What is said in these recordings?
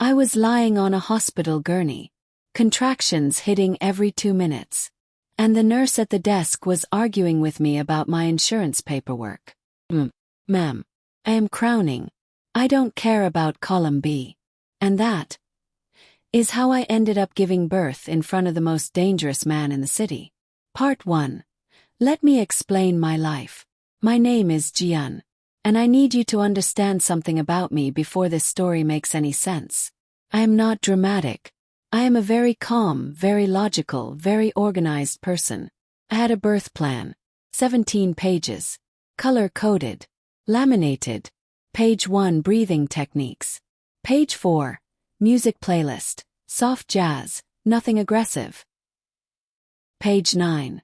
I was lying on a hospital gurney, contractions hitting every 2 minutes. And the nurse at the desk was arguing with me about my insurance paperwork. Ma'am, I am crowning. I don't care about column B. And that is how I ended up giving birth in front of the most dangerous man in the city. Part 1. Let me explain my life. My name is Jian, and I need you to understand something about me before this story makes any sense. I am not dramatic. I am a very calm, very logical, very organized person. I had a birth plan. 17 pages. Color-coded. Laminated. Page 1 breathing techniques. Page 4 music playlist. Soft jazz, nothing aggressive. Page 9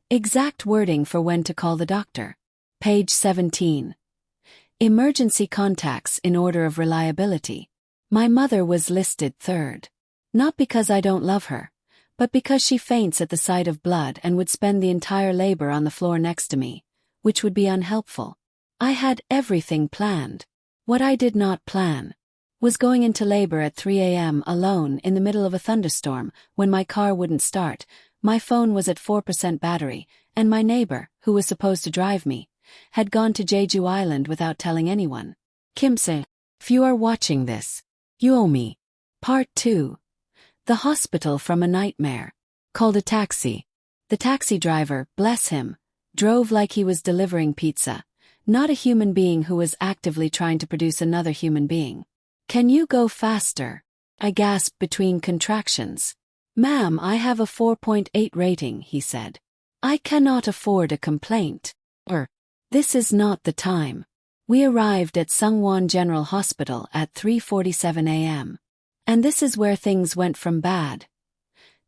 exact wording for when to call the doctor. Page 17 emergency contacts in order of reliability. My mother was listed third. Not because I don't love her, but because she faints at the sight of blood and would spend the entire labor on the floor next to me, which would be unhelpful. I had everything planned. What I did not plan was going into labor at 3 a.m. alone in the middle of a thunderstorm when my car wouldn't start, my phone was at 4% battery, and my neighbor, who was supposed to drive me, had gone to Jeju Island without telling anyone. Kimse, if you are watching this, you owe me. Part 2. The hospital from a nightmare. Called a taxi. The taxi driver, bless him, drove like he was delivering pizza, not a human being who was actively trying to produce another human being. Can you go faster? I gasped between contractions. Ma'am, I have a 4.8 rating, he said. I cannot afford a complaint. This is not the time. We arrived at Sungwon General Hospital at 3:47 a.m. And this is where things went from bad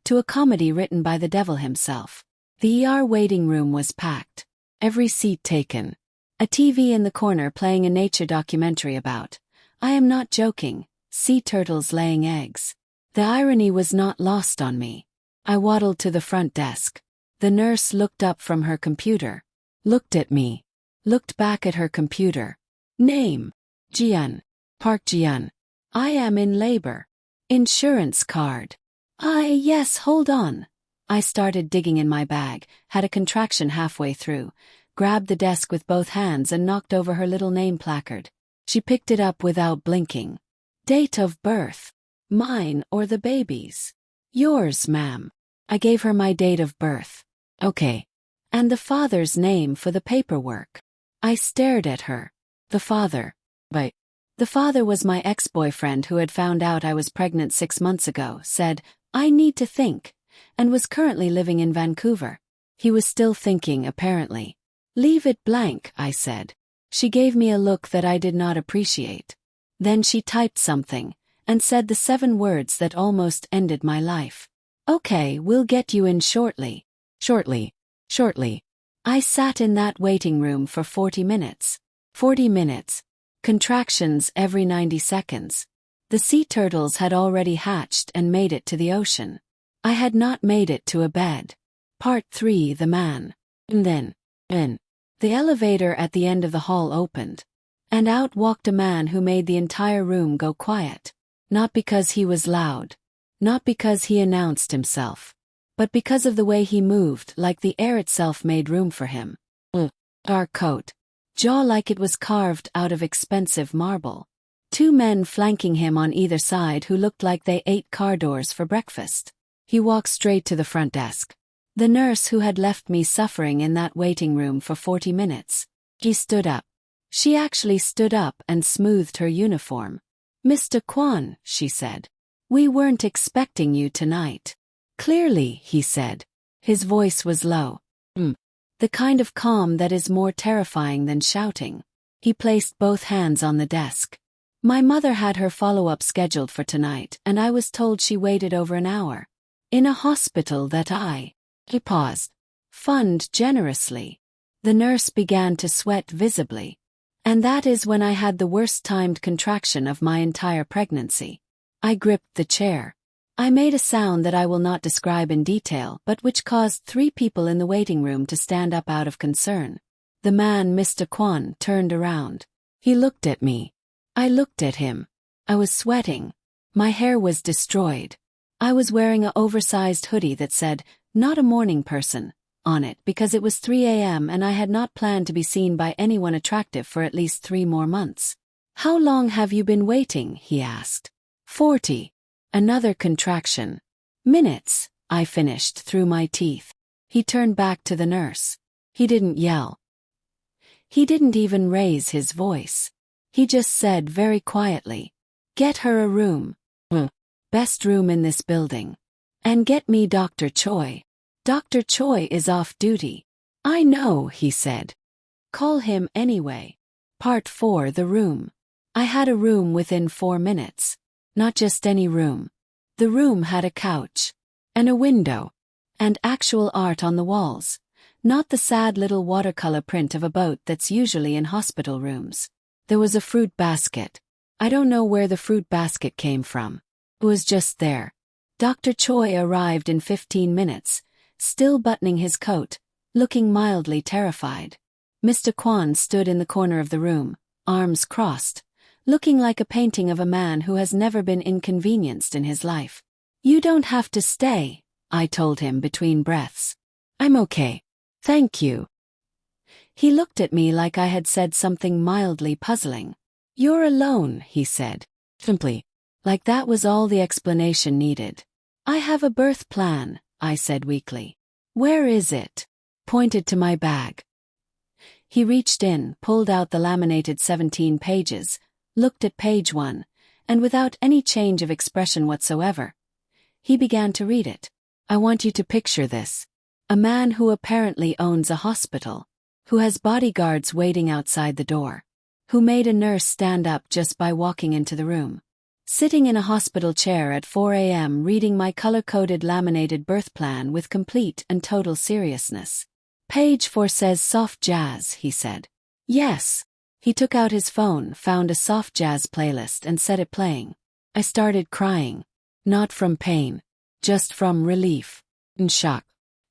to a comedy written by the devil himself. The ER waiting room was packed. Every seat taken. A TV in the corner playing a nature documentary about, I am not joking, sea turtles laying eggs. The irony was not lost on me. I waddled to the front desk. The nurse looked up from her computer. Looked at me. Looked back at her computer. Name. Jian. Park Jian. I am in labor. Insurance card. Yes, hold on. I started digging in my bag, had a contraction halfway through, grabbed the desk with both hands and knocked over her little name placard. She picked it up without blinking. Date of birth. Mine or the baby's? Yours, ma'am. I gave her my date of birth. Okay. And the father's name for the paperwork. I stared at her. The father. But the father was my ex-boyfriend who had found out I was pregnant 6 months ago, said, I need to think, and was currently living in Vancouver. He was still thinking, apparently. Leave it blank, I said. She gave me a look that I did not appreciate. Then she typed something, and said the 7 words that almost ended my life. Okay, we'll get you in shortly. Shortly. I sat in that waiting room for 40 minutes. 40 minutes. Contractions every 90 seconds. The sea turtles had already hatched and made it to the ocean. I had not made it to a bed. Part 3. The man. And then. The elevator at the end of the hall opened. And out walked a man who made the entire room go quiet. Not because he was loud. Not because he announced himself. But because of the way he moved, like the air itself made room for him. Dark coat. Jaw like it was carved out of expensive marble. 2 men flanking him on either side who looked like they ate car doors for breakfast. He walked straight to the front desk. The nurse who had left me suffering in that waiting room for 40 minutes. He stood up. She actually stood up and smoothed her uniform. Mr. Kwan, she said. We weren't expecting you tonight. Clearly, he said. His voice was low. The kind of calm that is more terrifying than shouting. He placed both hands on the desk. My mother had her follow-up scheduled for tonight, and I was told she waited over an hour. In a hospital that he paused. Fund generously. The nurse began to sweat visibly. And that is when I had the worst timed contraction of my entire pregnancy. I gripped the chair. I made a sound that I will not describe in detail, but which caused 3 people in the waiting room to stand up out of concern. The man, Mr. Kwan, turned around. He looked at me. I looked at him. I was sweating. My hair was destroyed. I was wearing an oversized hoodie that said, "Not a morning person," on it because it was 3 a.m. and I had not planned to be seen by anyone attractive for at least 3 more months. "How long have you been waiting?" he asked. 40. Another contraction. "Minutes," I finished through my teeth. He turned back to the nurse. He didn't yell. He didn't even raise his voice. He just said very quietly, "Get her a room. Best room in this building. And get me Dr. Choi. Dr. Choi is off duty." "I know," he said. "Call him anyway." Part 4. The room. I had a room within 4 minutes. Not just any room. The room had a couch. And a window. And actual art on the walls. Not the sad little watercolor print of a boat that's usually in hospital rooms. There was a fruit basket. I don't know where the fruit basket came from. It was just there. Dr. Choi arrived in 15 minutes, still buttoning his coat, looking mildly terrified. Mr. Kwon stood in the corner of the room, arms crossed, looking like a painting of a man who has never been inconvenienced in his life. "You don't have to stay," I told him between breaths. "I'm okay. Thank you." He looked at me like I had said something mildly puzzling. "You're alone," he said. Simply. Like that was all the explanation needed. "I have a birth plan," I said weakly. "Where is it?" Pointed to my bag. He reached in, pulled out the laminated 17 pages, looked at page 1, and without any change of expression whatsoever, he began to read it. "I want you to picture this. A man who apparently owns a hospital, who has bodyguards waiting outside the door, who made a nurse stand up just by walking into the room. Sitting in a hospital chair at 4 a.m. reading my color-coded laminated birth plan with complete and total seriousness. Page 4 says soft jazz," he said. "Yes." He took out his phone, found a soft jazz playlist and set it playing. I started crying. Not from pain. Just from relief. And shock.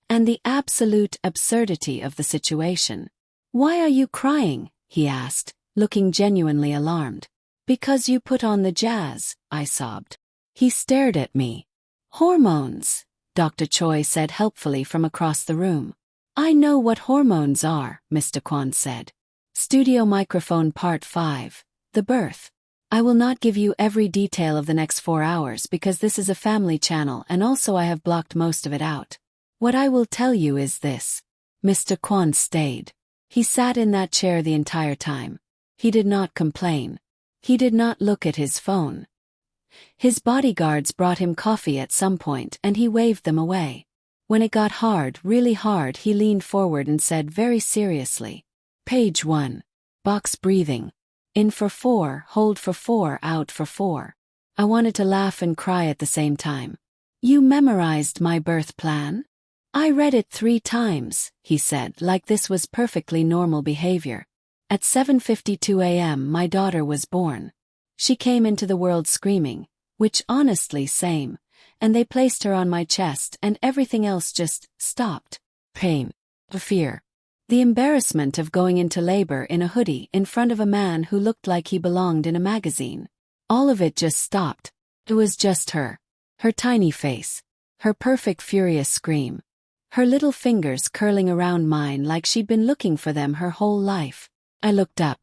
And the absolute absurdity of the situation. "Why are you crying?" he asked, looking genuinely alarmed. "Because you put on the jazz," I sobbed. He stared at me. "Hormones," Dr. Choi said helpfully from across the room. "I know what hormones are," Mr. Kwon said. Studio microphone part 5. The birth. I will not give you every detail of the next 4 hours because this is a family channel and also I have blocked most of it out. What I will tell you is this. Mr. Kwon stayed. He sat in that chair the entire time. He did not complain. He did not look at his phone. His bodyguards brought him coffee at some point and he waved them away. When it got hard, really hard, he leaned forward and said very seriously, "Page 1. Box breathing. In for 4, hold for 4, out for 4. I wanted to laugh and cry at the same time. "You memorized my birth plan?" "I read it 3 times, he said, like this was perfectly normal behavior. At 7:52 a.m. my daughter was born. She came into the world screaming, which honestly same, and they placed her on my chest and everything else just stopped. Pain. Fear. The embarrassment of going into labor in a hoodie in front of a man who looked like he belonged in a magazine. All of it just stopped. It was just her. Her tiny face. Her perfect furious scream. Her little fingers curling around mine like she'd been looking for them her whole life. I looked up.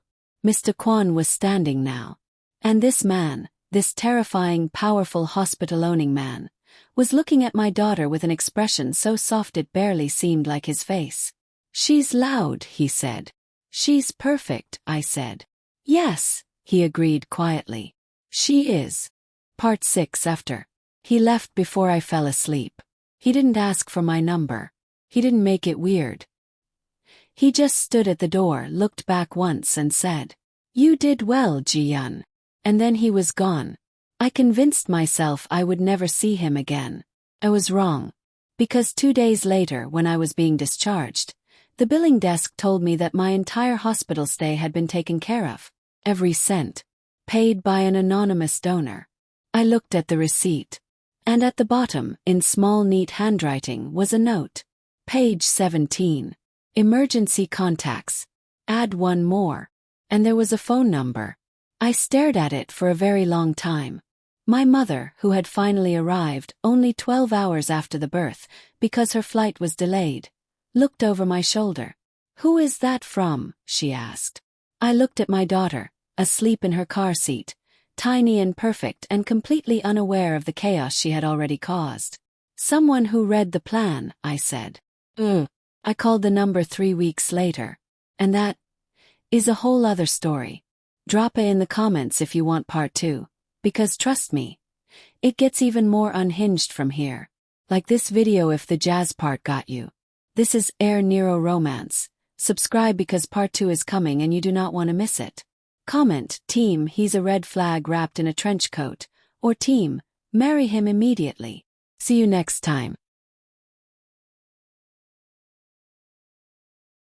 Mr. Kwon was standing now. And this man, this terrifying, powerful hospital-owning man, was looking at my daughter with an expression so soft it barely seemed like his face. "She's loud," he said. "She's perfect," I said. "Yes," he agreed quietly. "She is." Part 6 after. He left before I fell asleep. He didn't ask for my number. He didn't make it weird. He just stood at the door, looked back once and said, "You did well, Ji-yun." And then he was gone. I convinced myself I would never see him again. I was wrong. Because 2 days later, when I was being discharged, the billing desk told me that my entire hospital stay had been taken care of. Every cent. Paid by an anonymous donor. I looked at the receipt. And at the bottom, in small neat handwriting, was a note. Page 17. Emergency contacts. Add 1 more. And there was a phone number. I stared at it for a very long time. My mother, who had finally arrived only 12 hours after the birth because her flight was delayed, looked over my shoulder. "Who is that from?" she asked. I looked at my daughter, asleep in her car seat, tiny and perfect and completely unaware of the chaos she had already caused. "Someone who read the plan," I said. I called the number 3 weeks later. And that is a whole other story. Drop it in the comments if you want part 2. Because trust me, it gets even more unhinged from here. Like this video if the jazz part got you. This is Air Nero Romance. Subscribe because part 2 is coming and you do not want to miss it. Comment, team, he's a red flag wrapped in a trench coat, or team, marry him immediately. See you next time.